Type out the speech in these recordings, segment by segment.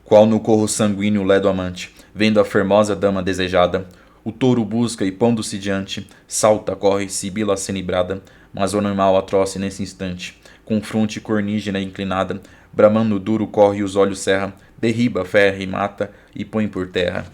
Qual no corro sanguíneo ledo amante, vendo a formosa dama desejada, o touro busca e pondo-se diante, salta, corre, sibila cenibrada, mas o animal atroce nesse instante, com fronte cornígena inclinada, bramando duro corre e os olhos cerra, derriba, ferra e mata, e põe por terra.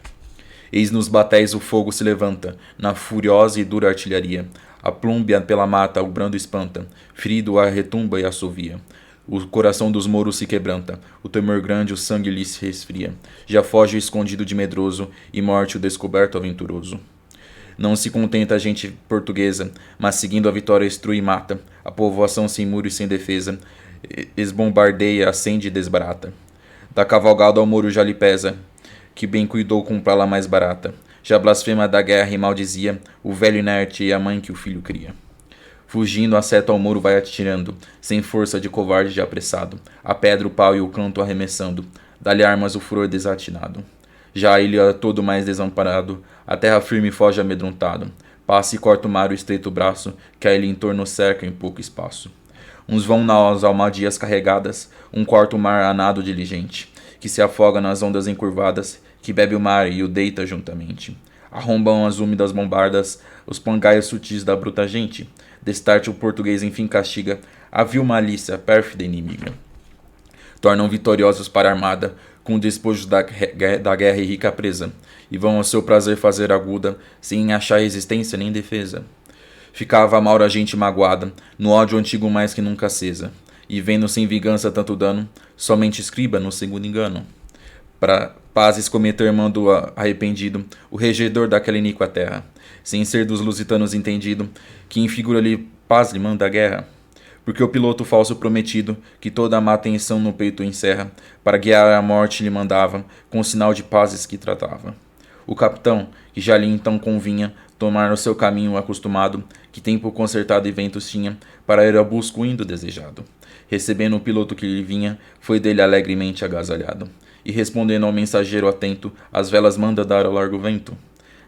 Eis nos batéis o fogo se levanta, na furiosa e dura artilharia. A plúmbia pela mata o brando espanta, ferido a retumba e assovia. O coração dos mouros se quebranta, o temor grande o sangue lhe se resfria. Já foge o escondido de medroso, e morte o descoberto aventuroso. Não se contenta a gente portuguesa, mas seguindo a vitória instrui e mata. A povoação sem muro e sem defesa, esbombardeia, acende e desbarata. Da cavalgada ao muro já lhe pesa, que bem cuidou comprá-la mais barata. Já blasfema da guerra e maldizia o velho inerte e a mãe que o filho cria. Fugindo, a seta ao muro vai atirando, sem força de covarde já apressado, a pedra, o pau e o canto arremessando, dá-lhe armas o furor desatinado. Já a ilha todo mais desamparado, a terra firme foge amedrontado, passa e corta o mar o estreito braço, que a ilha em torno cerca em pouco espaço. Uns vão nas almadias carregadas, um corta o mar a nado diligente, que se afoga nas ondas encurvadas, que bebe o mar e o deita juntamente. Arrombam as úmidas bombardas, os pangaios sutis da bruta gente. Destarte o português enfim castiga a vil malícia, pérfida inimiga. Tornam vitoriosos para a armada, com despojos da guerra e rica presa, e vão ao seu prazer fazer aguda, sem achar resistência nem defesa. Ficava a maura gente magoada, no ódio antigo mais que nunca acesa, e vendo sem vingança tanto dano, somente escriba no segundo engano. Para pazes cometer mando arrependido, o regedor daquela iníqua terra, sem ser dos lusitanos entendido, que em figura-lhe paz lhe manda a guerra. Porque o piloto falso prometido, que toda a má tensão no peito encerra, para guiar a morte lhe mandava, com sinal de pazes que tratava. O capitão, que já lhe então convinha tomar o seu caminho acostumado, que tempo concertado e ventos tinha, para ir ao busco indo desejado. Recebendo o piloto que lhe vinha, foi dele alegremente agasalhado. E respondendo ao mensageiro atento, as velas manda dar ao largo vento.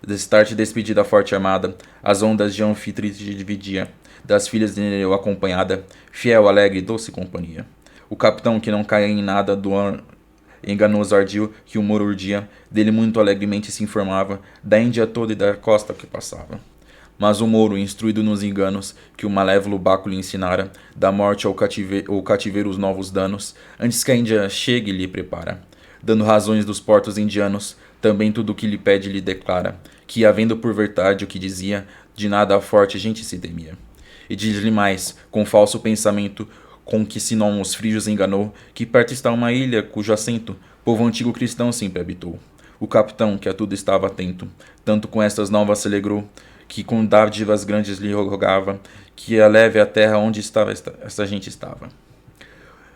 Destarte despedida forte armada, as ondas de Anfitre dividia, das filhas de Nereu acompanhada, fiel, alegre e doce companhia. O capitão que não caia em nada do enganoso ardil que o moro urdia, dele muito alegremente se informava, da Índia toda e da costa que passava. Mas o Moro, instruído nos enganos que o malévolo Baco lhe ensinara, da morte ao cativeiro os novos danos, antes que a Índia chegue lhe prepara. Dando razões dos portos indianos, também tudo o que lhe pede lhe declara, que, havendo por verdade o que dizia, de nada a forte gente se temia. E diz-lhe mais, com falso pensamento, com que senão os frígios enganou, que perto está uma ilha cujo assento povo antigo cristão sempre habitou. O capitão, que a tudo estava atento, tanto com estas novas se alegrou, que com dádivas grandes lhe rogava, que a leve à terra onde estava esta gente estava.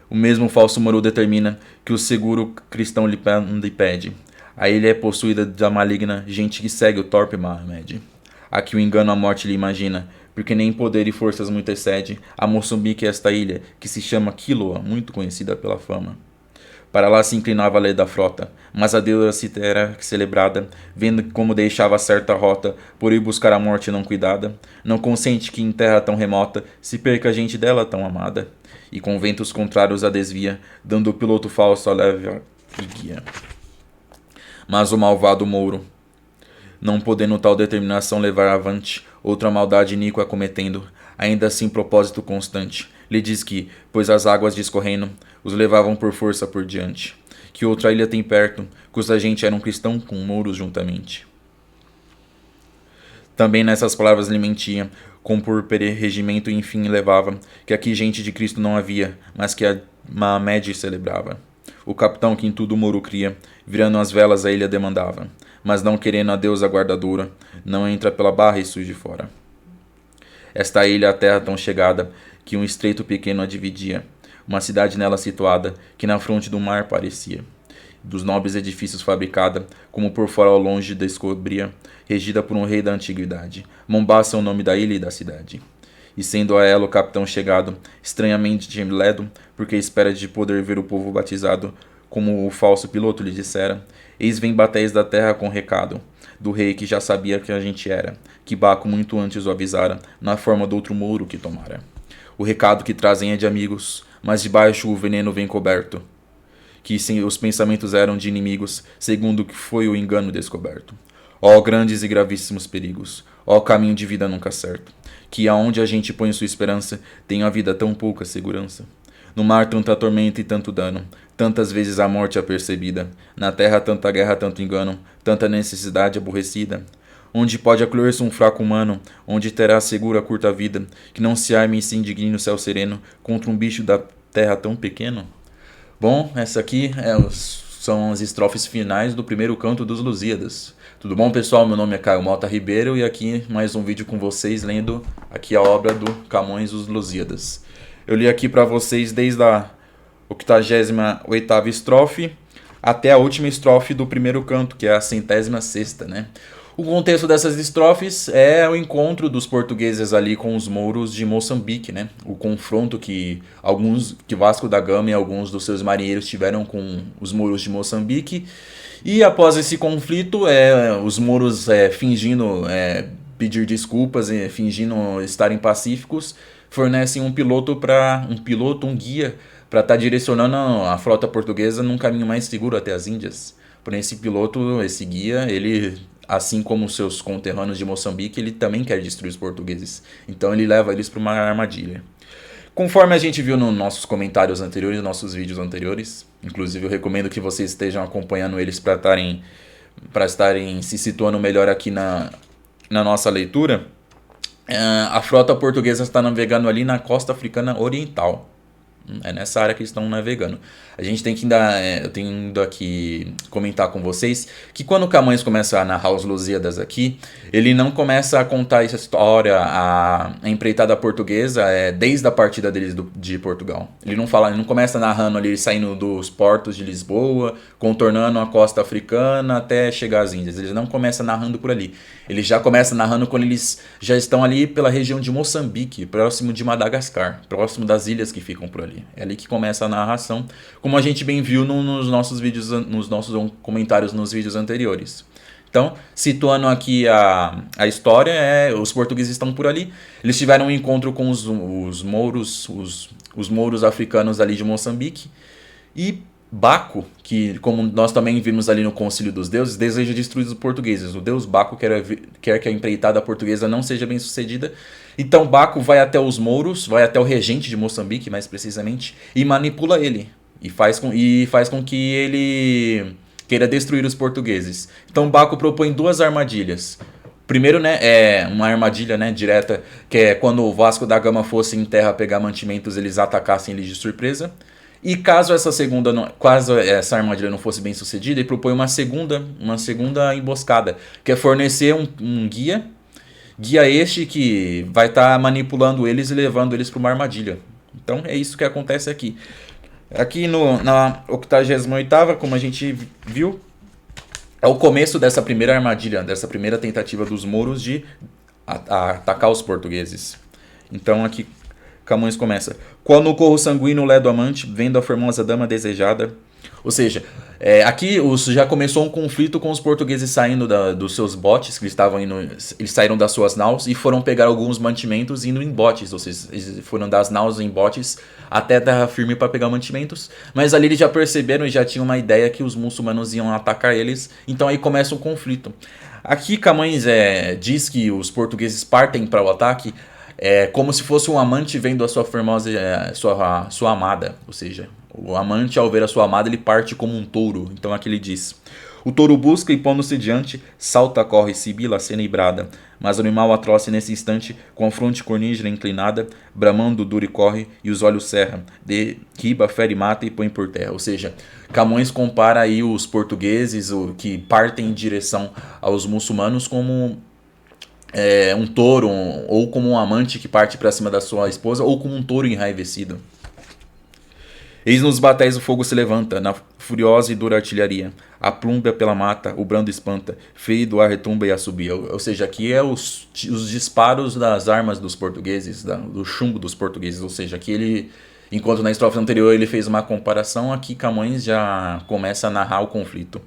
O mesmo falso Moro determina que o seguro cristão lhe pede. A ilha é possuída da maligna gente que segue o torpe Mahomed. Aqui o engano a morte lhe imagina, porque nem poder e forças muito excede a Moçambique esta ilha, que se chama Quiloa, muito conhecida pela fama. Para lá se inclinava a lei da frota, mas a deusa era celebrada, vendo como deixava certa rota, por ir buscar a morte não cuidada, não consente que em terra tão remota se perca a gente dela tão amada, e com ventos contrários a desvia, dando o piloto falso a leve e guia. Mas o malvado Mouro, não podendo tal determinação levar avante, outra maldade iníqua cometendo, ainda assim propósito constante, lhe diz que, pois as águas discorrendo, os levavam por força por diante, que outra ilha tem perto, cuja gente era um cristão com mouros juntamente. Também nessas palavras lhe mentia, com por regimento enfim levava, que aqui gente de Cristo não havia, mas que a Mahomed celebrava. O capitão que em tudo o Moro cria, virando as velas a ilha demandava, mas não querendo a deusa guardadora, não entra pela barra e surge fora. Esta ilha a terra tão chegada, que um estreito pequeno a dividia, uma cidade nela situada, que na fronte do mar parecia, dos nobres edifícios fabricada, como por fora ao longe descobria, regida por um rei da antiguidade. Mombasa é o nome da ilha e da cidade. E sendo a ela o capitão chegado, estranhamente ledo, porque espera de poder ver o povo batizado, como o falso piloto lhe dissera, eis vem batéis da terra com recado, do rei que já sabia que a gente era, que Baco muito antes o avisara, na forma do outro mouro que tomara. O recado que trazem é de amigos, mas debaixo o veneno vem coberto, que sim, os pensamentos eram de inimigos, segundo o que foi o engano descoberto. Ó grandes e gravíssimos perigos, ó caminho de vida nunca certo, que aonde a gente põe sua esperança, tem a vida tão pouca segurança. No mar tanta tormenta e tanto dano, tantas vezes a morte apercebida, na terra tanta guerra, tanto engano, tanta necessidade aborrecida. Onde pode acolher-se um fraco humano, onde terá segura a curta vida, que não se arme e se indigne no céu sereno contra um bicho da terra tão pequeno? Bom, essa aqui são as estrofes finais do primeiro canto dos Lusíadas. Tudo bom, pessoal? Meu nome é Caio Mota Ribeiro e aqui mais um vídeo com vocês lendo aqui a obra do Camões Os Lusíadas. Eu li aqui para vocês desde a 88ª estrofe até a última estrofe do primeiro canto, que é a 106ª, né? O contexto dessas estrofes é o encontro dos portugueses ali com os mouros de Moçambique, né? O confronto que Vasco da Gama e alguns dos seus marinheiros tiveram com os mouros de Moçambique. E após esse conflito, os mouros fingindo pedir desculpas, fingindo estarem pacíficos, fornecem um guia, para estar direcionando a frota portuguesa num caminho mais seguro até as Índias. Porém, esse guia, ele, assim como seus conterrâneos de Moçambique, ele também quer destruir os portugueses. Então ele leva eles para uma armadilha. Conforme a gente viu nos nossos comentários anteriores, nossos vídeos anteriores, inclusive eu recomendo que vocês estejam acompanhando eles para estarem se situando melhor aqui na nossa leitura. A frota portuguesa está navegando ali na costa africana oriental. É nessa área que eles estão navegando. A gente tem que eu tenho indo aqui comentar com vocês que quando o Camões começa a narrar os Lusíadas aqui, ele não começa a contar essa história, a empreitada portuguesa, desde a partida deles de Portugal. Ele não começa narrando ali, saindo dos portos de Lisboa, contornando a costa africana até chegar às Índias. Ele não começa narrando por ali. Ele já começa narrando quando eles já estão ali pela região de Moçambique, próximo de Madagascar, próximo das ilhas que ficam por ali. É ali que começa a narração, como a gente bem viu nos nossos vídeos, nos nossos comentários nos vídeos anteriores. Então, situando aqui a história, os portugueses estão por ali. Eles tiveram um encontro com os mouros africanos ali de Moçambique. E Baco, que como nós também vimos ali no Concílio dos Deuses, deseja destruir os portugueses. O deus Baco quer que a empreitada portuguesa não seja bem sucedida. Então Baco vai até os mouros, vai até o regente de Moçambique, mais precisamente, e manipula ele. E faz com que ele queira destruir os portugueses. Então Baco propõe duas armadilhas. Primeiro, é uma armadilha, direta, que é quando o Vasco da Gama fosse em terra pegar mantimentos, eles atacassem ele de surpresa. E caso essa armadilha não fosse bem sucedida, ele propõe uma segunda emboscada, que é fornecer um guia este que vai estar manipulando eles e levando eles para uma armadilha. Então é isso que acontece aqui. Aqui na 88ª, como a gente viu, é o começo dessa primeira armadilha, dessa primeira tentativa dos mouros de atacar os portugueses. Então aqui Camões começa: qual no corro sanguíneo ledo amante, vendo a formosa dama desejada. Ou seja, aqui já começou um conflito com os portugueses saindo dos seus botes, que eles saíram das suas naus e foram pegar alguns mantimentos indo em botes. Ou seja, eles foram das naus em botes até terra firme para pegar mantimentos. Mas ali eles já perceberam e já tinham uma ideia que os muçulmanos iam atacar eles. Então aí começa um conflito. Aqui Camões diz que os portugueses partem para o ataque como se fosse um amante vendo a sua formosa, sua amada. Ou seja, o amante, ao ver a sua amada, ele parte como um touro. Então aqui ele diz: o touro busca e pondo-se diante, salta, corre, sibila, cena e brada. Mas o animal atroce nesse instante, com a fronte cornígea inclinada, bramando duro e corre, e os olhos cerra, derriba, fere, mata e põe por terra. Ou seja, Camões compara aí os portugueses que partem em direção aos muçulmanos como um touro, ou como um amante que parte para cima da sua esposa, ou como um touro enraivecido. Eis nos batéis o fogo se levanta, na furiosa e dura artilharia. A plumba pela mata, o brando espanta, ferido ar retumba e assobia. Ou seja, aqui os disparos das armas dos portugueses, do chumbo dos portugueses. Ou seja, aqui enquanto na estrofe anterior ele fez uma comparação, aqui Camões já começa a narrar o conflito.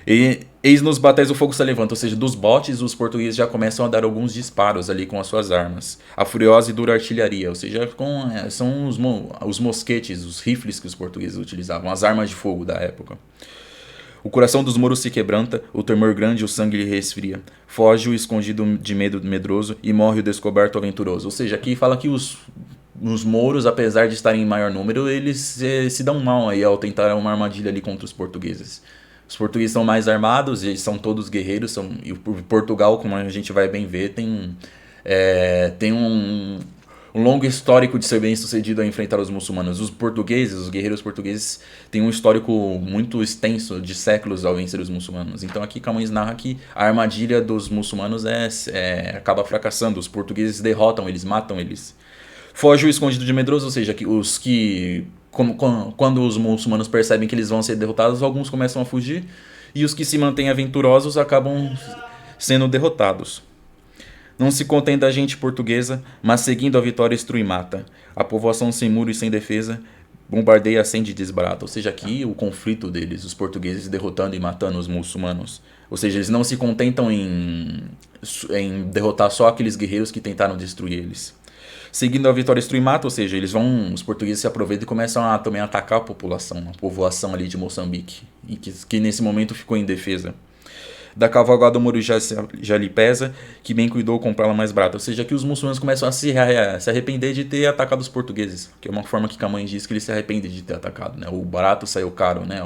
E eis nos batéis o fogo se levanta, ou seja, dos botes os portugueses já começam a dar alguns disparos ali com as suas armas. A furiosa e dura artilharia, ou seja, são os mosquetes, os rifles que os portugueses utilizavam, as armas de fogo da época. O coração dos mouros se quebranta, o temor grande, o sangue lhe resfria. Foge o escondido de medo medroso e morre o descoberto aventuroso. Ou seja, aqui fala que os mouros, apesar de estarem em maior número, eles se dão mal aí ao tentar uma armadilha ali contra os portugueses. Os portugueses são mais armados, eles são todos guerreiros, e Portugal, como a gente vai bem ver, tem um longo histórico de ser bem sucedido a enfrentar os muçulmanos. Os portugueses, os guerreiros portugueses, têm um histórico muito extenso de séculos ao vencer os muçulmanos. Então aqui Camões narra que a armadilha dos muçulmanos acaba fracassando, os portugueses derrotam eles, matam eles. Foge o escondido de medroso, ou seja, quando os muçulmanos percebem que eles vão ser derrotados, alguns começam a fugir, e os que se mantêm aventurosos acabam sendo derrotados. Não se contenta a gente portuguesa, mas seguindo a vitória instrui e mata. A povoação sem muro e sem defesa, bombardeia, acende e desbarata. Ou seja, aqui o conflito deles, os portugueses derrotando e matando os muçulmanos. Ou seja, eles não se contentam em derrotar só aqueles guerreiros que tentaram destruir eles. Seguindo a vitória instrui e mata, ou seja, os portugueses se aproveitam e começam a também atacar a povoação ali de Moçambique, e que nesse momento ficou em defesa. Da cavalgada o muro já lhe pesa, que bem cuidou comprá-la mais barata. Ou seja, que os muçulmanos começam a se arrepender de ter atacado os portugueses, que é uma forma que Camões diz que eles se arrependem de ter atacado, né? O barato saiu caro, né?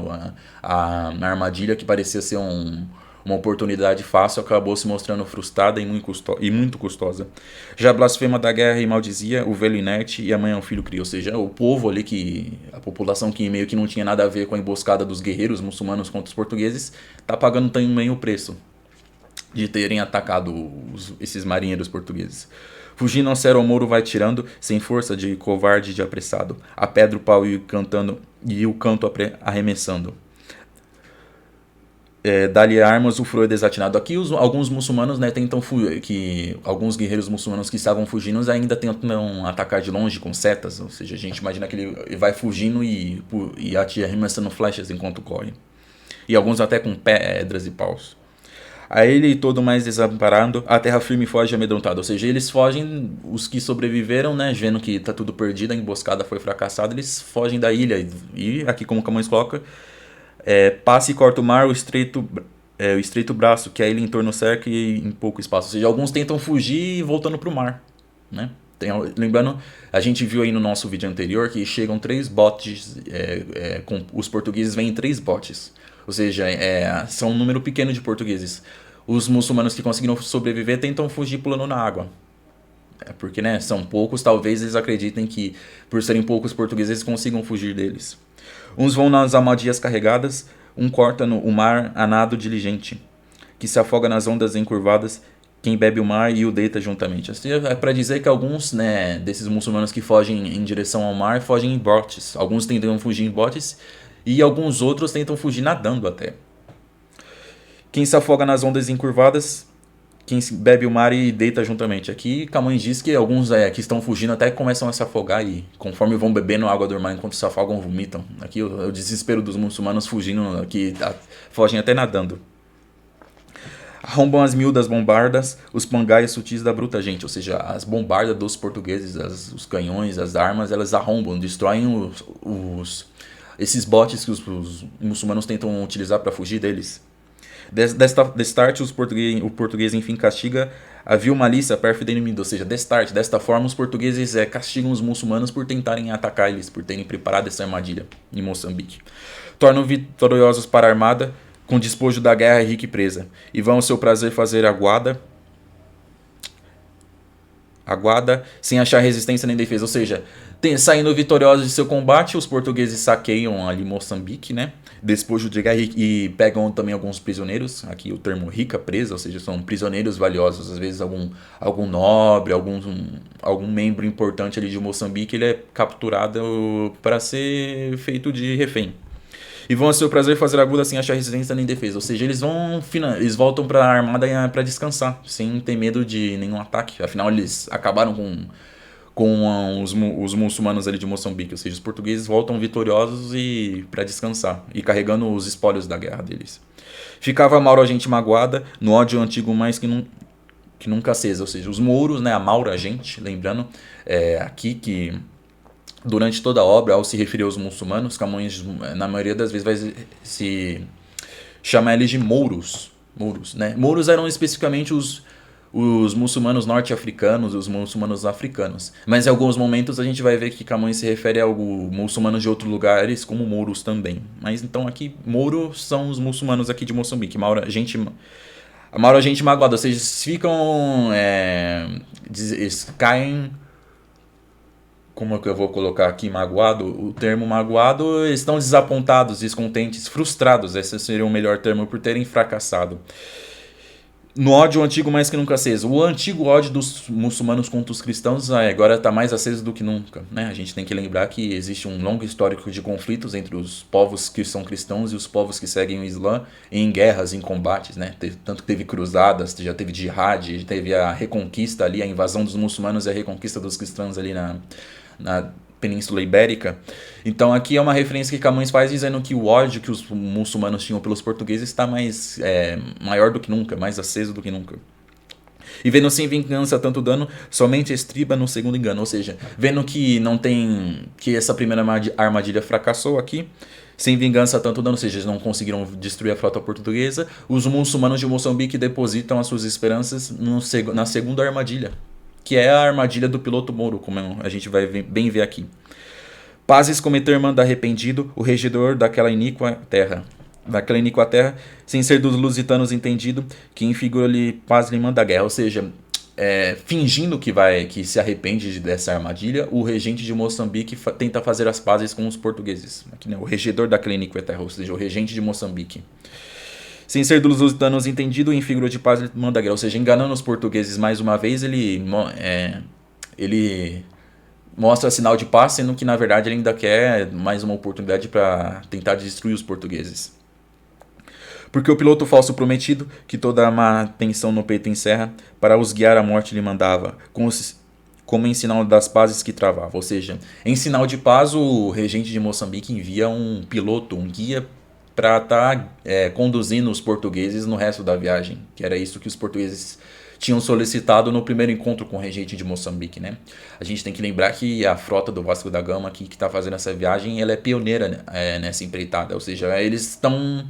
A armadilha que parecia ser uma oportunidade fácil acabou se mostrando frustrada e muito custosa. Já blasfema da guerra e maldizia o velho inerte e amanhã o filho cria. Ou seja, o povo ali, a população que meio que não tinha nada a ver com a emboscada dos guerreiros muçulmanos contra os portugueses, tá pagando também o preço de terem atacado esses marinheiros portugueses. Fugindo ao céu, o Mouro vai tirando, sem força de covarde e de apressado, a pedra, o pau e o canto arremessando. Dá-lhe armas, o furor desatinado. Aqui alguns muçulmanos, né, alguns guerreiros muçulmanos que estavam fugindo ainda tentam atacar de longe com setas, ou seja, a gente imagina que ele vai fugindo e arremessando flechas enquanto corre. E alguns até com pedras e paus. A ele todo mais desamparado, a terra firme foge amedrontado. Ou seja, eles fogem, os que sobreviveram, né, vendo que tá tudo perdido, a emboscada foi fracassada, eles fogem da ilha. E aqui, como Camões coloca, passa e corta o mar, o estreito braço, que a ilha em torno cerca e em pouco espaço. Ou seja, alguns tentam fugir voltando para o mar, né? Lembrando, a gente viu aí no nosso vídeo anterior que chegam 3 botes, os portugueses vêm em 3 botes. Ou seja, são um número pequeno de portugueses. Os muçulmanos que conseguiram sobreviver tentam fugir pulando na água. Porque, né, são poucos, talvez eles acreditem que por serem poucos portugueses eles consigam fugir deles. Uns vão nas almadias carregadas, um corta o mar a nado diligente, que se afoga nas ondas encurvadas, quem bebe o mar e o deita juntamente. Assim, é para dizer que alguns, né, desses muçulmanos que fogem em direção ao mar fogem em botes. Alguns tentam fugir em botes e alguns outros tentam fugir nadando até. Quem se afoga nas ondas encurvadas, quem bebe o mar e deita juntamente. Aqui Camões diz que alguns que estão fugindo até começam a se afogar e conforme vão bebendo água do mar enquanto se afogam vomitam. Aqui o desespero dos muçulmanos fugindo, que fogem até nadando. Arrombam as miúdas bombardas, os pangaias sutis da bruta gente. Ou seja, as bombardas dos portugueses, os canhões, as armas, elas arrombam, destroem esses botes que os muçulmanos tentam utilizar para fugir deles. Destarte o português enfim castiga a vil malícia pérfida inimiga, ou seja, desta forma os portugueses castigam os muçulmanos por tentarem atacar eles, por terem preparado essa armadilha em Moçambique. Tornam vitoriosos para a armada, com despojo da guerra rica e presa, e vão ao seu prazer fazer aguada, sem achar resistência nem defesa, ou seja, saindo vitoriosos de seu combate, os portugueses saqueiam ali Moçambique, né? Despojo de guerra e pegam também alguns prisioneiros, aqui o termo rica presa, ou seja, são prisioneiros valiosos, às vezes algum nobre, algum membro importante ali de Moçambique, ele é capturado para ser feito de refém. E vão a seu prazer fazer aguda sem achar resistência nem defesa, ou seja, eles voltam para a armada para descansar, sem ter medo de nenhum ataque, afinal eles acabaram com os muçulmanos ali de Moçambique, ou seja, os portugueses voltam vitoriosos e para descansar e carregando os espólios da guerra deles. Ficava Mauro a gente magoada, no ódio antigo mais que nunca acesa, ou seja, os mouros, né, a Mauro a gente, lembrando aqui que durante toda a obra, ao se referir aos muçulmanos, Camões, na maioria das vezes, vai se chamar eles de mouros. Mouros, né? Mouros eram especificamente os muçulmanos norte-africanos e os muçulmanos africanos. Mas em alguns momentos a gente vai ver que Camões se refere a muçulmanos de outros lugares como mouros também. Mas então aqui, mouros são os muçulmanos aqui de Moçambique. A Mauro, a gente magoada, ou seja, eles ficam. Eles caem. Como é que eu vou colocar aqui magoado? O termo magoado, eles estão desapontados, descontentes, frustrados. Esse seria o melhor termo por terem fracassado. No ódio antigo mais que nunca aceso. O antigo ódio dos muçulmanos contra os cristãos agora está mais aceso do que nunca, né? A gente tem que lembrar que existe um longo histórico de conflitos entre os povos que são cristãos e os povos que seguem o Islã em guerras, em combates, né? Tanto que teve cruzadas, já teve jihad, teve a reconquista ali, a invasão dos muçulmanos e a reconquista dos cristãos ali na Península Ibérica. Então aqui é uma referência que Camões faz dizendo que o ódio que os muçulmanos tinham pelos portugueses está maior do que nunca, mais aceso do que nunca. E vendo sem vingança tanto dano, somente estriba no segundo engano. Ou seja, vendo que não tem. Que essa primeira armadilha fracassou aqui, sem vingança tanto dano, ou seja, eles não conseguiram destruir a frota portuguesa, os muçulmanos de Moçambique depositam as suas esperanças na segunda armadilha, que é a armadilha do piloto mouro, como a gente vai bem ver aqui. Pazes cometer manda arrependido, o regedor daquela iníqua terra, sem ser dos lusitanos entendido, que em figura-lhe paz lhe manda guerra. Ou seja, fingindo que se arrepende dessa armadilha, o regente de Moçambique tenta fazer as pazes com os portugueses. Aqui, né, o regedor daquela iníqua terra, ou seja, o regente de Moçambique. Sem ser dos lusitanos entendido, em figura de paz ele manda guerra. Ou seja, enganando os portugueses mais uma vez, ele mostra sinal de paz, sendo que na verdade ele ainda quer mais uma oportunidade para tentar destruir os portugueses. Porque o piloto falso prometido, que toda a má tensão no peito encerra, para os guiar à morte lhe mandava, como em sinal das pazes que travava. Ou seja, em sinal de paz, o regente de Moçambique envia um piloto, um guia, para estar conduzindo os portugueses no resto da viagem, que era isso que os portugueses tinham solicitado no primeiro encontro com o regente de Moçambique, né? A gente tem que lembrar que a frota do Vasco da Gama aqui, que está fazendo essa viagem, ela é pioneira nessa empreitada, ou seja, eles estão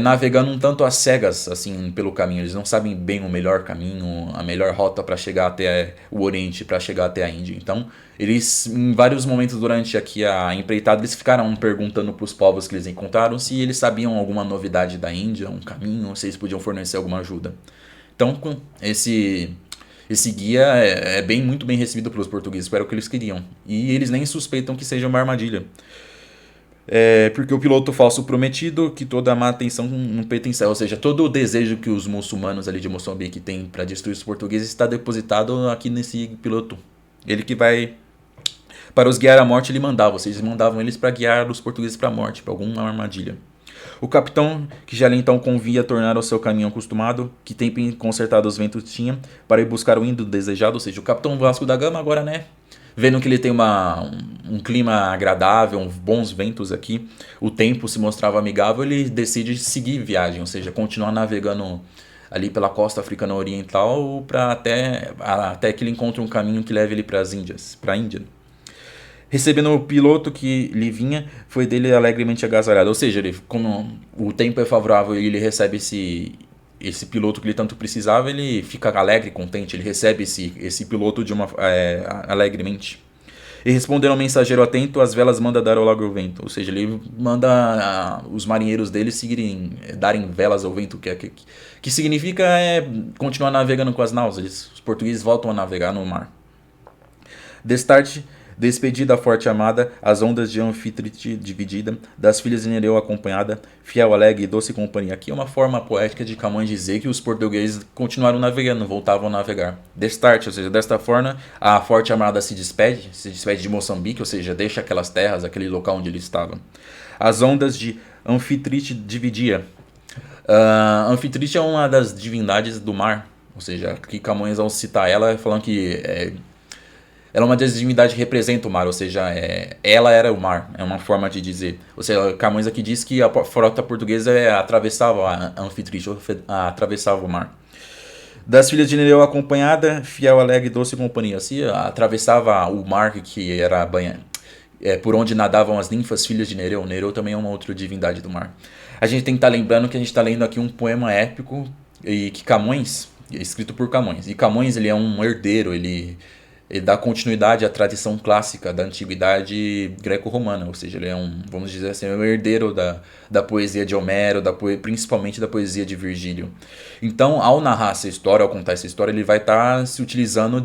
navegando um tanto às cegas assim pelo caminho. Eles não sabem bem o melhor caminho, a melhor rota para chegar até o Oriente, para chegar até a Índia. Então eles, em vários momentos durante aqui a empreitada, eles ficaram perguntando para os povos que eles encontraram se eles sabiam alguma novidade da Índia, um caminho, se eles podiam fornecer alguma ajuda. Então esse guia muito bem recebido pelos portugueses, era o que eles queriam, e eles nem suspeitam que seja uma armadilha. Porque o piloto falso prometido, que toda a má atenção no peito encerra, ou seja, todo o desejo que os muçulmanos ali de Moçambique têm para destruir os portugueses está depositado aqui nesse piloto. Ele que vai, para os guiar à morte, ele mandava, vocês mandavam eles para guiar os portugueses para a morte, para alguma armadilha. O capitão, que já lhe então convia tornar ao seu caminho acostumado, que tempo consertado os ventos tinha, para ir buscar o indo desejado, ou seja, o capitão Vasco da Gama agora, né, vendo que ele tem um clima agradável, bons ventos aqui, o tempo se mostrava amigável, ele decide seguir viagem, ou seja, continuar navegando ali pela costa africana oriental até que ele encontre um caminho que leve ele para a Índia. Recebendo o piloto que lhe vinha, foi dele alegremente agasalhado. Ou seja, como o tempo é favorável e ele recebe esse piloto que ele tanto precisava, ele fica alegre, contente, ele recebe esse piloto alegremente. E respondendo ao mensageiro atento, as velas manda dar ao lago ao vento. Ou seja, ele manda os marinheiros dele darem velas ao vento, que significa continuar navegando com as naus. Os portugueses voltam a navegar no mar. Destarte, despedida a forte amada, as ondas de Anfitrite dividida, das filhas de Nereu acompanhada, fiel, alegre e doce companhia. Aqui é uma forma poética de Camões dizer que os portugueses continuaram navegando, voltavam a navegar. Destarte, ou seja, desta forma, a forte amada se despede de Moçambique, ou seja, deixa aquelas terras, aquele local onde ele estava. As ondas de Anfitrite dividia. Anfitrite é uma das divindades do mar, ou seja, aqui Camões, ao citar ela, falando que Ela é uma divindade que representa o mar, ou seja, ela era o mar, é uma forma de dizer. Ou seja, Camões aqui diz que a frota portuguesa atravessava a Anfitriite, atravessava o mar. Das filhas de Nereu acompanhada, fiel, alegre, doce companhia. Assim, atravessava o mar que era banha, por onde nadavam as ninfas filhas de Nereu. Nereu também é uma outra divindade do mar. A gente tem que estar lembrando que a gente está lendo aqui um poema épico e que Camões, escrito por Camões. E Camões ele é um herdeiro, ele dá continuidade à tradição clássica da antiguidade greco-romana, ou seja, ele é vamos dizer assim, um herdeiro da poesia de Homero, principalmente da poesia de Virgílio. Então, ao narrar essa história, ao contar essa história, ele vai estar se utilizando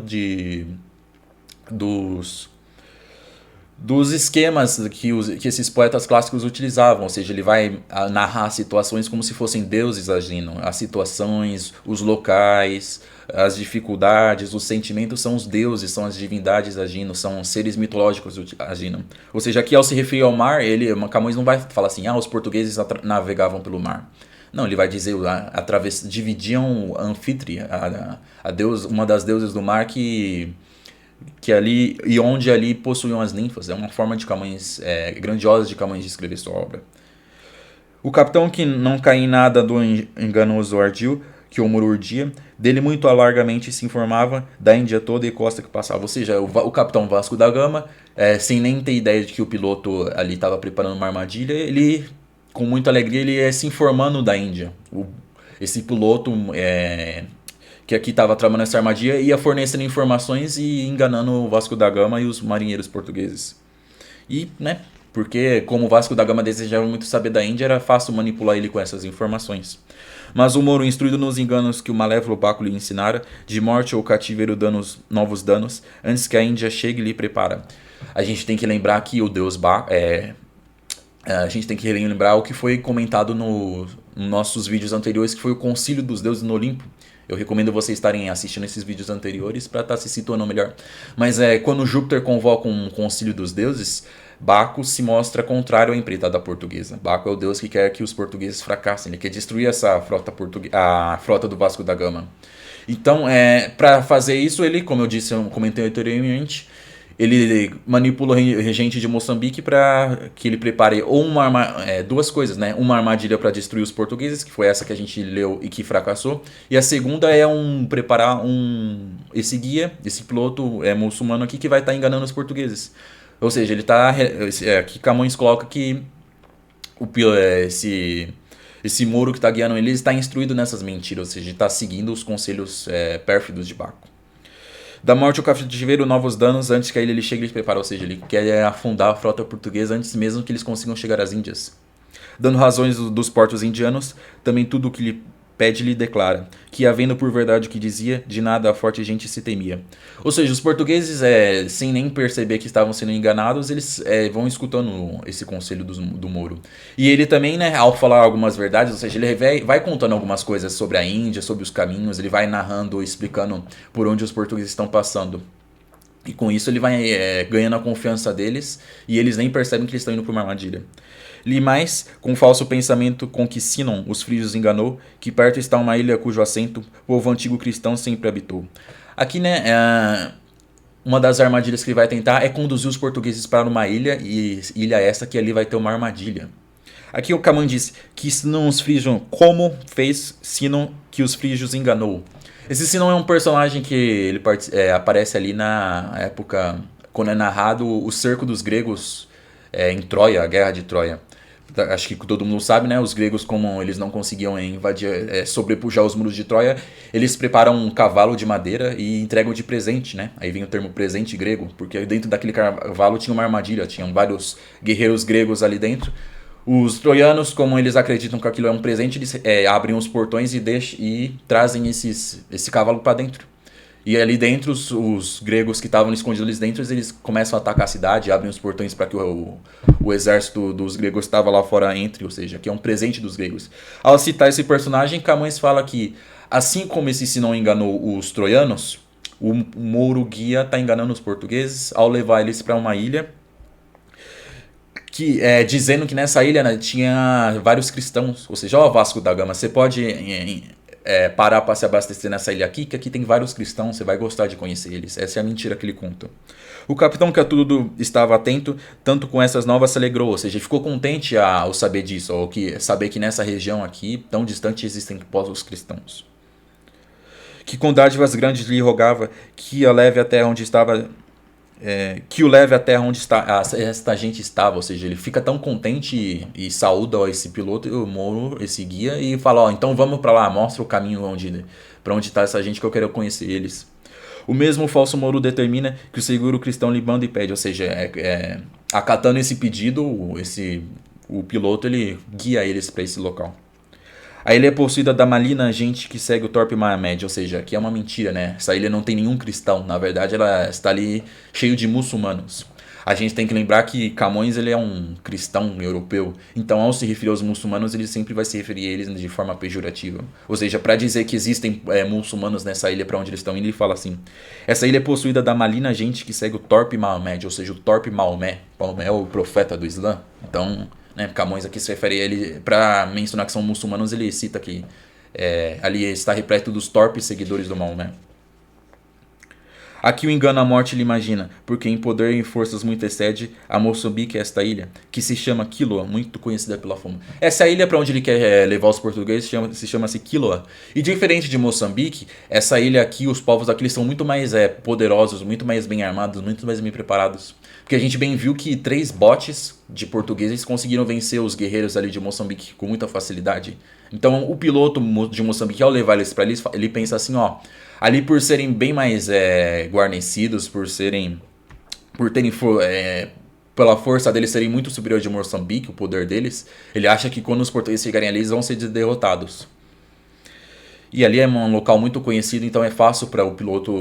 dos esquemas que esses poetas clássicos utilizavam, ou seja, ele vai narrar situações como se fossem deuses agindo, as situações, os locais, as dificuldades, os sentimentos são os deuses, são as divindades agindo, são seres mitológicos agindo. Ou seja, aqui ao se referir ao mar, Camões não vai falar assim, os portugueses navegavam pelo mar. Não, ele vai dizer, dividiam a Anfítrite, uma das deusas do mar que ali e onde ali possuíam as ninfas. É uma forma de Camões grandiosa de Camões de escrever sua obra. O capitão que não cai em nada do enganoso ardil que o muro urdia, dele muito largamente se informava da Índia toda e costa que passava. Ou seja, o capitão Vasco da Gama, sem nem ter ideia de que o piloto ali estava preparando uma armadilha, ele, com muita alegria, ele ia se informando da Índia. Esse piloto que aqui estava tramando essa armadilha, ia fornecendo informações e enganando o Vasco da Gama e os marinheiros portugueses. E, porque como o Vasco da Gama desejava muito saber da Índia, era fácil manipular ele com essas informações. Mas o Moro, instruído nos enganos que o malévolo Baco lhe ensinara, de morte ou cativeiro novos danos, antes que a Índia chegue lhe prepara. A gente tem que lembrar que o deus Baco a gente tem que lembrar o que foi comentado nos nossos vídeos anteriores, que foi o concílio dos deuses no Olimpo. Eu recomendo vocês estarem assistindo esses vídeos anteriores para estar se situando melhor. Mas quando Júpiter convoca um concílio dos deuses, Baco se mostra contrário à empreitada portuguesa. Baco é o deus que quer que os portugueses fracassem. Ele quer destruir essa a frota do Vasco da Gama. Então, para fazer isso, ele, como eu disse, eu comentei anteriormente, ele manipula o regente de Moçambique para que ele prepare duas coisas, né? Uma armadilha para destruir os portugueses, que foi essa que a gente leu e que fracassou. E a segunda é preparar esse guia, esse piloto muçulmano aqui que vai estar enganando os portugueses. Ou seja, ele está aqui Camões coloca que esse Moro que está guiando ele está instruído nessas mentiras, ou seja, está seguindo os conselhos pérfidos de Baco. Da morte ao cativeiro, novos danos antes que a ilha ele chegue e ele prepara, ou seja, ele quer afundar a frota portuguesa antes mesmo que eles consigam chegar às Índias. Dando razões dos portos indianos, também tudo o que lhe pede lhe declara, que havendo por verdade o que dizia, de nada a forte gente se temia. Ou seja, os portugueses, sem nem perceber que estavam sendo enganados, eles vão escutando esse conselho do Moro. E ele também, ao falar algumas verdades, ou seja, ele vai contando algumas coisas sobre a Índia, sobre os caminhos, ele vai narrando, explicando por onde os portugueses estão passando. E com isso ele vai ganhando a confiança deles e eles nem percebem que eles estão indo para uma armadilha. Li mais, com falso pensamento com que Sinon os frígios enganou, que perto está uma ilha cujo assento o povo antigo cristão sempre habitou. Aqui, uma das armadilhas que ele vai tentar é conduzir os portugueses para uma ilha, e ilha essa que ali vai ter uma armadilha. Aqui o Camões diz que Sinon os frígios, como fez Sinon que os frígios enganou. Esse Sinon é um personagem que ele aparece ali na época, quando é narrado o cerco dos gregos em Troia, a guerra de Troia. Acho que todo mundo sabe, né? Os gregos, como eles não conseguiam sobrepujar os muros de Troia, eles preparam um cavalo de madeira e entregam de presente, né? Aí vem o termo presente grego, porque dentro daquele cavalo tinha uma armadilha, tinham vários guerreiros gregos ali dentro. Os troianos, como eles acreditam que aquilo é um presente, eles abrem os portões e trazem esse cavalo para dentro. E ali dentro, os gregos que estavam escondidos ali dentro, eles começam a atacar a cidade, abrem os portões para que o exército dos gregos estava lá fora entre, ou seja, que é um presente dos gregos. Ao citar esse personagem, Camões fala que, assim como esse Sinon enganou os troianos, o Mouro Guia está enganando os portugueses ao levar eles para uma ilha, dizendo que nessa ilha tinha vários cristãos. Ou seja, Vasco da Gama, você pode parar para se abastecer nessa ilha aqui, que aqui tem vários cristãos, você vai gostar de conhecer eles. Essa é a mentira que ele conta. O capitão que a tudo estava atento, tanto com essas novas se alegrou, ou seja, ficou contente ao saber disso, ou saber que nessa região aqui, tão distante, existem povos cristãos. Que com dádivas grandes lhe rogava que a leve à terra onde estava, que o leve à terra onde esta gente estava, ou seja, ele fica tão contente e saúda esse piloto, o Moro, esse guia, e fala, então vamos para lá, mostra o caminho para onde está essa gente que eu quero conhecer eles. O mesmo falso Moro determina que o seguro cristão lhe manda e pede, ou seja, acatando esse pedido, o piloto ele guia eles para esse local. A ilha é possuída da maligna gente que segue o torpe Mahomed, ou seja, que é uma mentira, né? Essa ilha não tem nenhum cristão, na verdade ela está ali cheio de muçulmanos. A gente tem que lembrar que Camões ele é um cristão europeu, então ao se referir aos muçulmanos ele sempre vai se referir a eles de forma pejorativa. Ou seja, para dizer que existem muçulmanos nessa ilha para onde eles estão indo, ele fala assim: essa ilha é possuída da maligna gente que segue o torpe Mahomed, ou seja, o torpe Maomé. Maomé é o profeta do Islã, então... Camões aqui se refere a ele, para mencionar que são muçulmanos, ele cita que ali está repleto dos torpes seguidores do Maomé. Aqui o engano a morte lhe imagina, porque em poder e em forças muito excede a Moçambique, esta ilha, que se chama Quiloa, muito conhecida pela fama. Essa ilha para onde ele quer levar os portugueses se chama-se Quiloa. E diferente de Moçambique, essa ilha aqui, os povos aqui são muito mais poderosos, muito mais bem armados, muito mais bem preparados. Porque a gente bem viu que 3 botes de portugueses conseguiram vencer os guerreiros ali de Moçambique com muita facilidade. Então o piloto de Moçambique, ao levar eles para ali, ele pensa assim, ali por serem bem mais guarnecidos, por terem pela força deles serem muito superior de Moçambique, o poder deles, ele acha que quando os portugueses chegarem ali, eles vão ser derrotados. E ali é um local muito conhecido, então é fácil para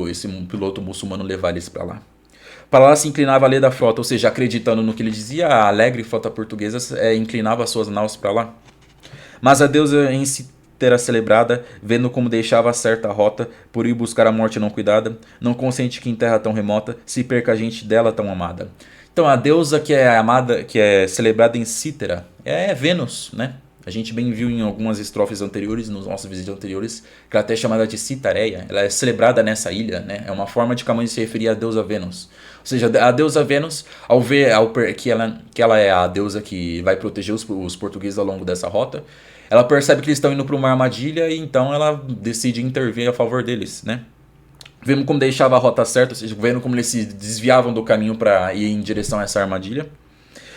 esse piloto muçulmano levar eles para lá. Para lá se inclinava a lei da frota, ou seja, acreditando no que ele dizia, a alegre frota portuguesa inclinava suas naus para lá. Mas a deusa em si terá celebrada, vendo como deixava certa rota, por ir buscar a morte não cuidada, não consente que em terra tão remota se perca a gente dela tão amada. Então a deusa que é amada, que é celebrada em Cítera, é Vênus, né? A gente bem viu em algumas estrofes anteriores, nos nossos vídeos anteriores, que ela até é chamada de Citareia. Ela é celebrada nessa ilha, né? É uma forma de Camões se referir à deusa Vênus. Ou seja, a deusa Vênus, ao ver que ela é a deusa que vai proteger os portugueses ao longo dessa rota, ela percebe que eles estão indo para uma armadilha e então ela decide intervir a favor deles, né? Vendo como deixava a rota certa, ou seja, vendo como eles se desviavam do caminho para ir em direção a essa armadilha.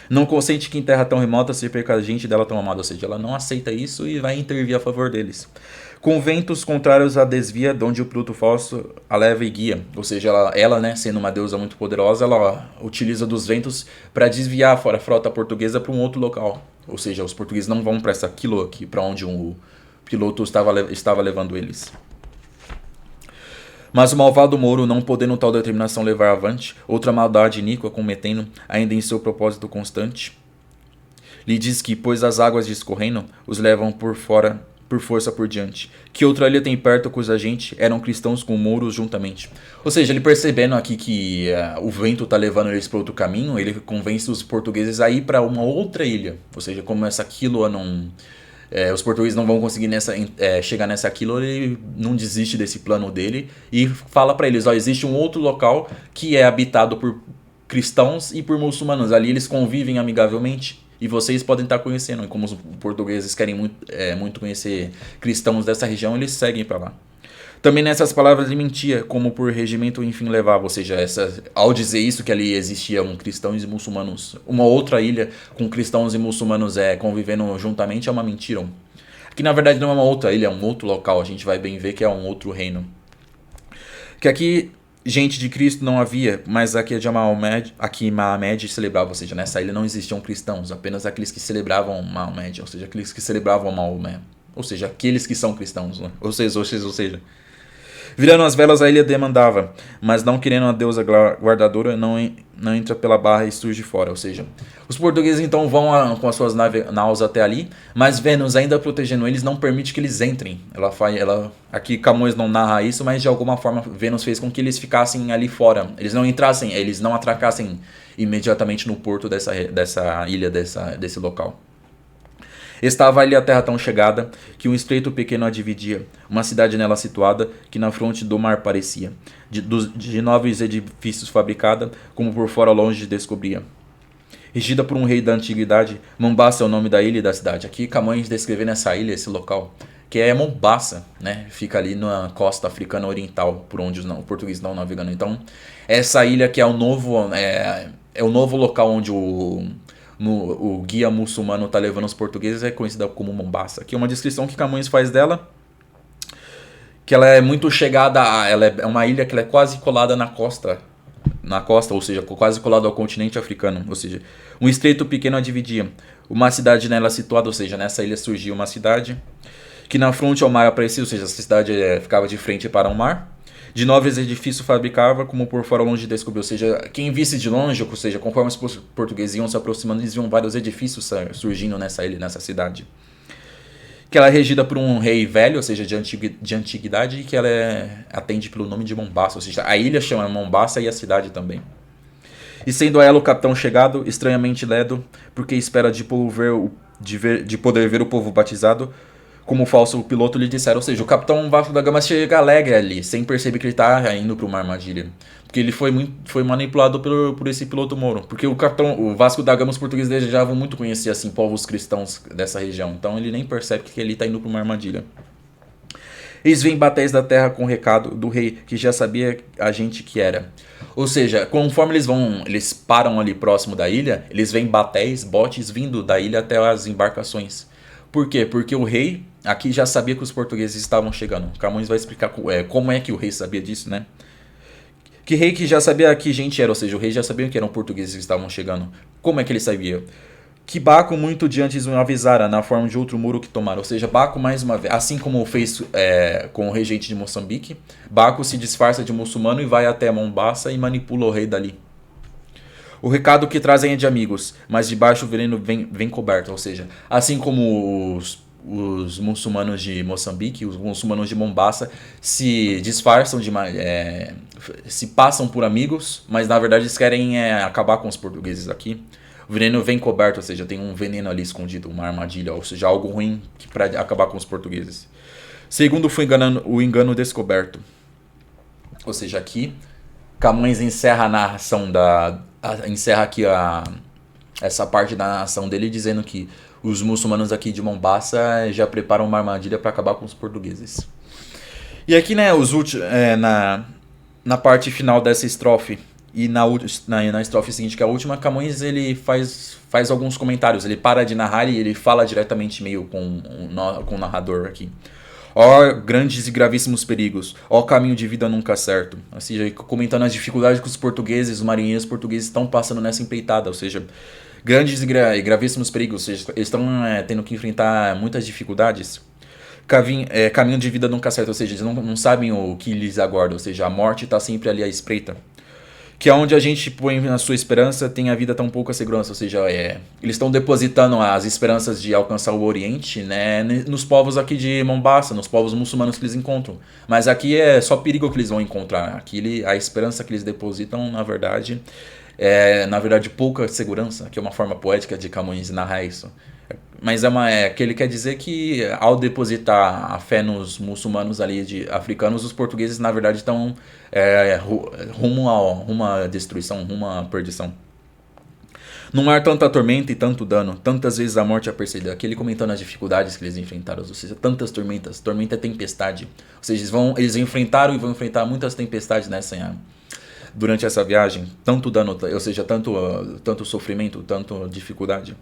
Não consente que em terra tão remota se perca a gente dela tão amada, ou seja, ela não aceita isso e vai intervir a favor deles. Com ventos contrários a desvia, de onde o piloto falso a leva e guia. Ou seja, ela, né, sendo uma deusa muito poderosa, ela utiliza dos ventos para desviar a frota portuguesa para um outro local. Ou seja, os portugueses não vão para essa Quiloa aqui, para onde o piloto estava levando eles. Mas o malvado Moro, não podendo tal determinação levar avante, outra maldade iníqua cometendo, ainda em seu propósito constante, lhe diz que, pois as águas discorrendo, os levam por força por diante, que outra ilha tem perto cuja gente eram cristãos com mouros juntamente. Ou seja, ele percebendo aqui que o vento está levando eles para outro caminho, ele convence os portugueses a ir para uma outra ilha. Ou seja, como essa Quiloa não... os portugueses não vão conseguir chegar nessa Quiloa, ele não desiste desse plano dele e fala para eles, existe um outro local que é habitado por cristãos e por muçulmanos. Ali eles convivem amigavelmente e vocês podem estar conhecendo. E como os portugueses querem muito conhecer cristãos dessa região, eles seguem para lá. Também nessas palavras ele mentia, como por regimento enfim levava, ou seja, ao dizer isso que ali existiam cristãos e muçulmanos, uma outra ilha com cristãos e muçulmanos convivendo juntamente é uma mentira. Aqui na verdade não é uma outra ilha, é um outro local, a gente vai bem ver que é um outro reino. Que aqui gente de Cristo não havia, mas aqui Mahomed celebrava, ou seja, nessa ilha não existiam cristãos, apenas aqueles que celebravam Mahomed, ou seja, aqueles que celebravam Maomé, ou seja, aqueles que são cristãos, né? Ou seja, virando as velas a ilha demandava, mas não querendo a deusa guardadora, não entra pela barra e surge fora. Ou seja, os portugueses então vão com as suas naus até ali, mas Vênus ainda protegendo eles não permite que eles entrem. Aqui Camões não narra isso, mas de alguma forma Vênus fez com que eles ficassem ali fora. Eles não atracassem imediatamente no porto dessa ilha, desse local. Estava ali a terra tão chegada, que um estreito pequeno a dividia, uma cidade nela situada, que na fronte do mar parecia, de nobres edifícios fabricada, como por fora longe descobria. Regida por um rei da antiguidade, Mombasa é o nome da ilha e da cidade. Aqui Camões descrevendo essa ilha, esse local, que é Mombasa, né? Fica ali na costa africana oriental, por onde o português não navegando. Então, essa ilha que é o novo local onde o guia muçulmano está levando os portugueses, é conhecida como Mombasa. Aqui é uma descrição que Camões faz dela, que ela é muito chegada, ela é uma ilha que ela é quase colada na costa, ou seja, quase colado ao continente africano, ou seja, um estreito pequeno a dividia, uma cidade nela situada, ou seja, nessa ilha surgiu uma cidade, que na fronte ao mar aparecia, ou seja, essa cidade ficava de frente para o mar, de nobres edifícios fabricava, como por fora longe descobriu, ou seja, quem visse de longe, ou seja, conforme os portugueses iam se aproximando, eles viam vários edifícios surgindo nessa ilha, nessa cidade. Que ela é regida por um rei velho, ou seja, de antiguidade, e que ela atende pelo nome de Mombasa, ou seja, a ilha chama Mombasa e a cidade também. E sendo a ela o capitão chegado, estranhamente ledo, porque espera de poder ver o povo batizado, como o falso piloto lhe disseram. Ou seja, o capitão Vasco da Gama chega alegre ali, sem perceber que ele está indo para uma armadilha. Porque ele foi manipulado por esse piloto Moro. Porque o Vasco da Gama, os portugueses desejavam muito conhecer assim, povos cristãos dessa região. Então ele nem percebe que ele está indo para uma armadilha. Eis vem batéis da terra com o recado do rei, que já sabia a gente que era. Ou seja, conforme eles param ali próximo da ilha, eles veem batéis, botes vindo da ilha até as embarcações. Por quê? Porque o rei aqui já sabia que os portugueses estavam chegando. Camões vai explicar como é que o rei sabia disso, né? Que rei que já sabia que gente era, ou seja, o rei já sabia que eram portugueses que estavam chegando. Como é que ele sabia? Que Baco muito de antes o avisara, na forma de outro muro que tomara. Ou seja, Baco mais uma vez, assim como fez com o regente de Moçambique, Baco se disfarça de muçulmano e vai até Mombasa e manipula o rei dali. O recado que trazem é de amigos, mas de baixo o veneno vem coberto. Ou seja, assim como os muçulmanos de Moçambique, os muçulmanos de Mombasa se disfarçam se passam por amigos, mas na verdade eles querem acabar com os portugueses aqui. O veneno vem coberto, ou seja, tem um veneno ali escondido, uma armadilha, ou seja, algo ruim para acabar com os portugueses. Segundo foi o engano descoberto. Ou seja, aqui Camões encerra a narração encerra aqui essa parte da narração dele dizendo que os muçulmanos aqui de Mombasa já preparam uma armadilha para acabar com os portugueses. E aqui, né, na parte final dessa estrofe e na estrofe seguinte, que é a última, Camões ele faz alguns comentários. Ele para de narrar e ele fala diretamente meio com o narrador aqui. Ó grandes e gravíssimos perigos, ó caminho de vida nunca certo. Ou seja, comentando as dificuldades que os marinheiros portugueses estão passando nessa empreitada. Ou seja, grandes e gravíssimos perigos. Ou seja, eles estão tendo que enfrentar muitas dificuldades. Caminho de vida nunca certo. Ou seja, eles não sabem o que lhes aguarda. Ou seja, a morte está sempre ali à espreita. Que é onde a gente põe na sua esperança tem a vida tão pouca segurança, ou seja, eles estão depositando as esperanças de alcançar o Oriente, né, nos povos aqui de Mombasa, nos povos muçulmanos que eles encontram. Mas aqui é só perigo que eles vão encontrar. Aqui a esperança que eles depositam, na verdade pouca segurança, que é uma forma poética de Camões narrar isso. Mas que ele quer dizer que ao depositar a fé nos muçulmanos ali africanos, os portugueses na verdade estão rumo à destruição, rumo à perdição. No mar tanta tormenta e tanto dano, tantas vezes a morte a perseguir. Aqui ele comentando as dificuldades que eles enfrentaram, ou seja, tantas tormentas, tormenta é tempestade. Ou seja, eles enfrentaram e vão enfrentar muitas tempestades durante essa viagem, tanto dano, ou seja, tanto sofrimento, tanto dificuldade.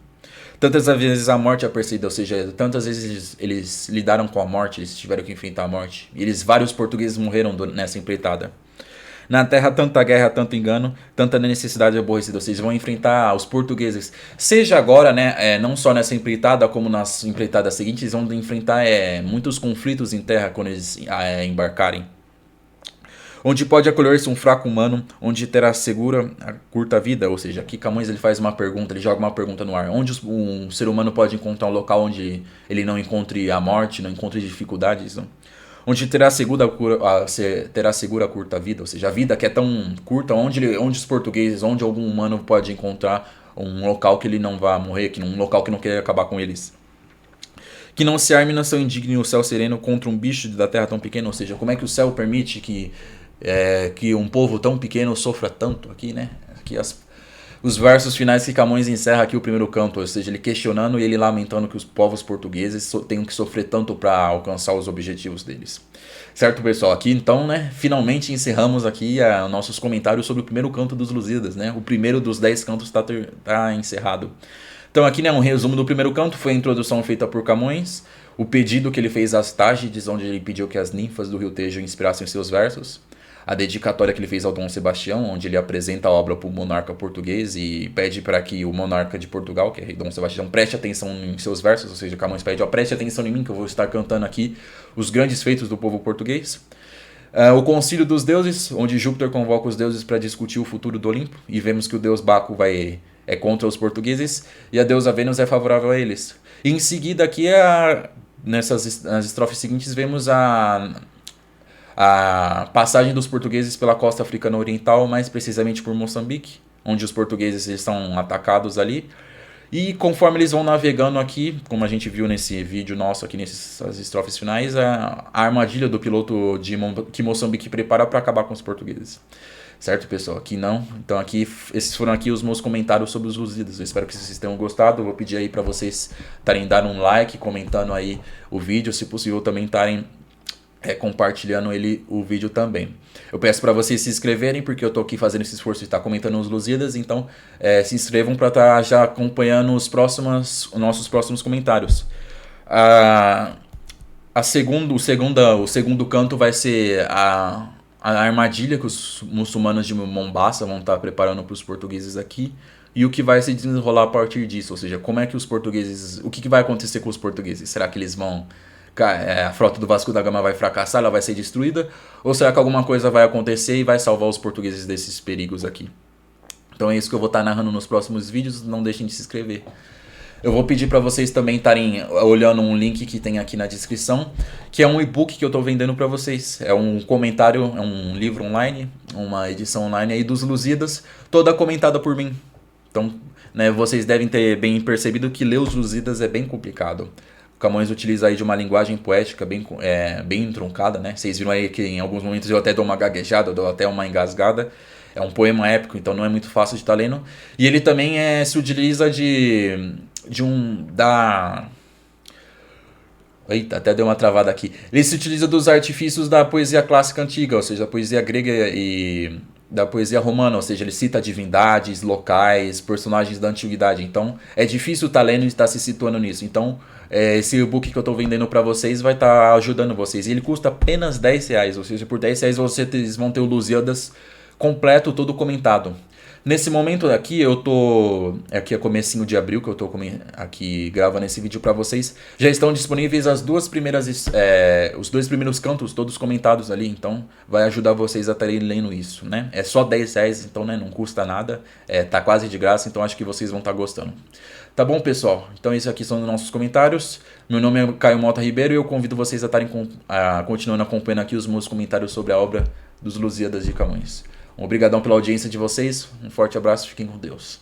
Tantas vezes a morte a perseguida, ou seja, tantas vezes eles lidaram com a morte, eles tiveram que enfrentar a morte. E vários portugueses morreram nessa empreitada. Na terra tanta guerra, tanto engano, tanta necessidade aborrecida. Ou seja, vão enfrentar os portugueses. Seja agora, né, não só nessa empreitada, como nas empreitadas seguintes, eles vão enfrentar muitos conflitos em terra quando eles embarcarem. Onde pode acolher-se um fraco humano, onde terá segura a curta vida. Ou seja, aqui Camões ele faz uma pergunta, ele joga uma pergunta no ar. Onde um ser humano pode encontrar um local onde ele não encontre a morte, não encontre dificuldades, não? Onde terá segura a curta vida. Ou seja, a vida que é tão curta, onde algum humano pode encontrar um local que ele não vá morrer, um local que não quer acabar com eles. Que não se arme nação indigna e o céu sereno contra um bicho da terra tão pequeno. Ou seja, como é que o céu permite que um povo tão pequeno sofra tanto aqui, né? Aqui os versos finais que Camões encerra aqui o primeiro canto, ou seja, ele questionando e ele lamentando que os povos portugueses tenham que sofrer tanto para alcançar os objetivos deles. Certo, pessoal? Aqui então, né, finalmente encerramos aqui nossos comentários sobre o primeiro canto dos Lusíadas, né? O primeiro dos 10 cantos tá encerrado. Então aqui, né, um resumo do primeiro canto, foi a introdução feita por Camões, o pedido que ele fez às Tágides, onde ele pediu que as ninfas do Rio Tejo inspirassem seus versos, a dedicatória que ele fez ao Dom Sebastião, onde ele apresenta a obra para o monarca português e pede para que o monarca de Portugal, que é Dom Sebastião, preste atenção em seus versos, ou seja, Camões pede, preste atenção em mim que eu vou estar cantando aqui os grandes feitos do povo português. O Concílio dos Deuses, onde Júpiter convoca os deuses para discutir o futuro do Olimpo, e vemos que o deus Baco é contra os portugueses e a deusa Vênus é favorável a eles. E em seguida aqui, nas estrofes seguintes, vemos a passagem dos portugueses pela costa africana oriental, mais precisamente por Moçambique, onde os portugueses são atacados ali. E conforme eles vão navegando aqui, como a gente viu nesse vídeo nosso aqui, nessas estrofes finais, a armadilha do piloto que Moçambique prepara para acabar com os portugueses. Certo, pessoal? Aqui não. Então aqui, esses foram aqui os meus comentários sobre os Lusíadas. Eu espero que vocês tenham gostado. Eu vou pedir aí para vocês estarem dando um like, comentando aí o vídeo, se possível também estarem compartilhando o vídeo também. Eu peço para vocês se inscreverem, porque eu tô aqui fazendo esse esforço de estar comentando os Lusíadas, então se inscrevam para estar já acompanhando os nossos próximos comentários. O segundo canto vai ser a armadilha que os muçulmanos de Mombasa vão estar preparando para os portugueses aqui, e o que vai se desenrolar a partir disso, ou seja, como é que os portugueses, o que vai acontecer com os portugueses? Será que eles vão a frota do Vasco da Gama vai fracassar, ela vai ser destruída? Ou será que alguma coisa vai acontecer e vai salvar os portugueses desses perigos aqui? Então é isso que eu vou estar narrando nos próximos vídeos, não deixem de se inscrever. Eu vou pedir para vocês também estarem olhando um link que tem aqui na descrição, que é um e-book que eu estou vendendo para vocês. É um comentário, é um livro online, uma edição online aí dos Lusíadas, toda comentada por mim. Então, né, vocês devem ter bem percebido que ler os Lusíadas é bem complicado. Camões utiliza aí de uma linguagem poética bem truncada, né? Vocês viram aí que em alguns momentos eu até dou uma gaguejada, dou até uma engasgada. É um poema épico, então não é muito fácil de estar lendo. E ele também se utiliza Eita, até deu uma travada aqui. Ele se utiliza dos artifícios da poesia clássica antiga, ou seja, da poesia grega e da poesia romana, ou seja, ele cita divindades, locais, personagens da antiguidade. Então, é difícil estar lendo e estar se situando nisso. Então, esse e-book que eu estou vendendo para vocês vai estar ajudando vocês. E ele custa apenas R$10, ou seja, por R$10 vocês vão ter o Lusíadas completo, todo comentado. Nesse momento aqui, aqui é comecinho de abril que eu tô aqui gravando esse vídeo para vocês. Já estão disponíveis os dois primeiros cantos, todos comentados ali. Então, vai ajudar vocês a estarem lendo isso, né? É só R$10, então, né, não custa nada. Tá quase de graça, então acho que vocês vão estar gostando. Tá bom, pessoal? Então, esses aqui são os nossos comentários. Meu nome é Caio Mota Ribeiro e eu convido vocês a estarem continuando acompanhando aqui os meus comentários sobre a obra dos Lusíadas de Camões. Obrigadão pela audiência de vocês, um forte abraço, fiquem com Deus.